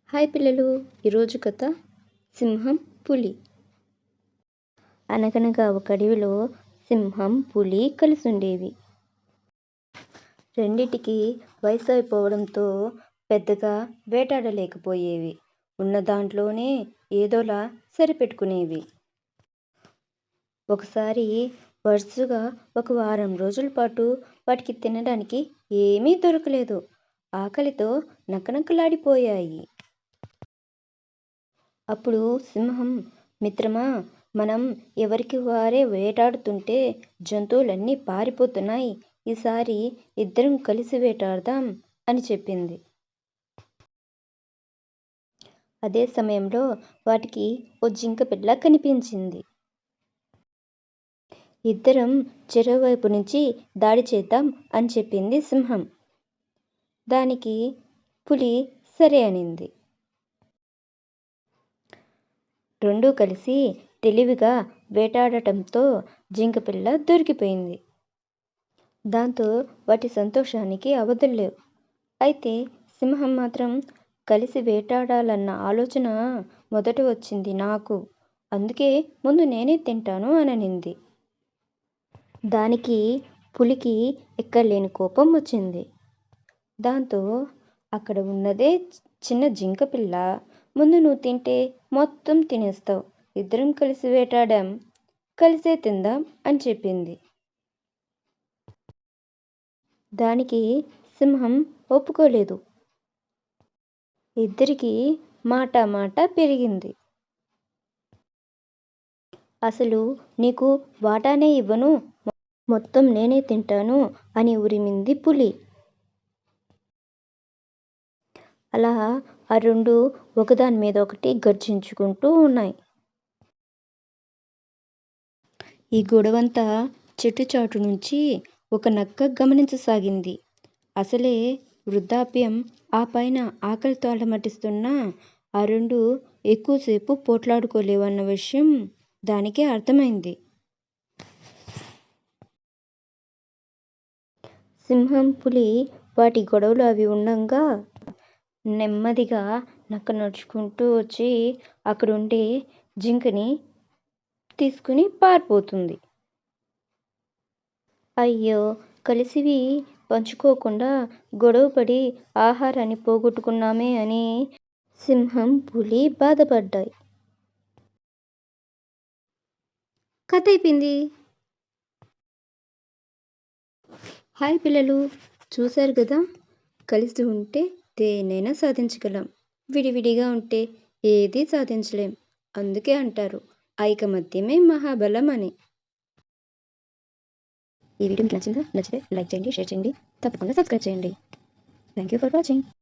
Hi పిల్లలు, ఈరోజు కథ సింహం పులి. అనగనగా ఒక అడవిలో సింహం పులి కలిసి ఉండేవి. రెండిటికి వయసు అయిపోవడంతో పెద్దగా వేటాడలేకపోయేవి. ఉన్న దాంట్లోనే ఏదోలా సరిపెట్టుకునేవి. ఒకసారి వరుసగా ఒక వారం రోజుల పాటు వాటికి తినడానికి ఏమీ దొరకలేదు. ఆకలితో నకనకలాడిపోయాయి. అప్పుడు సింహం, మిత్రమా, మనం ఎవరికి వారే వేటాడుతుంటే జంతువులన్నీ పారిపోతున్నాయి. ఈసారి ఇద్దరం కలిసి వేటాడదాం అని చెప్పింది. అదే సమయంలో వాటికి ఓ జింక పిల్ల కనిపించింది. ఇద్దరం చెరోవైపు నుంచి దాడి చేద్దాం అని చెప్పింది సింహం. దానికి పులి సరే అనింది. రెండూ కలిసి తెలివిగా వేటాడటంతో జింకపిల్ల దొరికిపోయింది. దాంతో వాటి సంతోషానికి అవధుల్లేవు. అయితే సింహం మాత్రం కలిసి వేటాడాలన్న ఆలోచన మొదట వచ్చింది నాకు, అందుకే ముందు నేనే తింటాను అననింది. దానికి పులికి ఎక్కడలేని కోపం వచ్చింది. దాంతో అక్కడ ఉన్నదే చిన్న జింకపిల్ల, ముందు నువ్వు తింటే మొత్తం తినేస్తావు, ఇద్దరం కలిసి వేటాడాం, కలిసే తిందాం అని చెప్పింది. దానికి సింహం ఒప్పుకోలేదు. ఇద్దరికి మాట పెరిగింది. అసలు నీకు వాటానే ఇవ్వను, మొత్తం నేనే తింటాను అని ఉరిమింది పులి. అలా ఆ రెండు ఒకదాని మీద ఒకటి గర్జించుకుంటూ ఉన్నాయి. ఈ గొడవంతా చెట్టు చాటు నుంచి ఒక నక్క గమనించసాగింది. అసలే వృద్ధాప్యం, ఆ పైన ఆకలితో అలమటిస్తున్నా ఆ రెండు ఎక్కువసేపు పోట్లాడుకోలేవన్న విషయం దానికే అర్థమైంది. సింహం పులి వాటి గొడవలు అవి ఉండంగా నెమ్మదిగా నక్క నడుచుకుంటూ వచ్చి అక్కడుండే జింకని తీసుకుని పారిపోతుంది. అయ్యో, కలిసివి పంచుకోకుండా గొడవపడి ఆహారాన్ని పోగొట్టుకున్నామే అని సింహం పులి బాధపడ్డాయి. కథ అయిపోయింది. హాయ్ పిల్లలు, చూశారు కదా, కలిసి ఉంటే దేన్నైనా సాధించగలం, విడివిడిగా ఉంటే ఏదీ సాధించలేం. అందుకే అంటారు ఐకమత్యమే మహాబలం అని. ఈ వీడియో మీకు నచ్చితే లైక్ చేయండి, షేర్ చేయండి, తప్పకుండా సబ్స్క్రైబ్ చేయండి. Thank you for watching.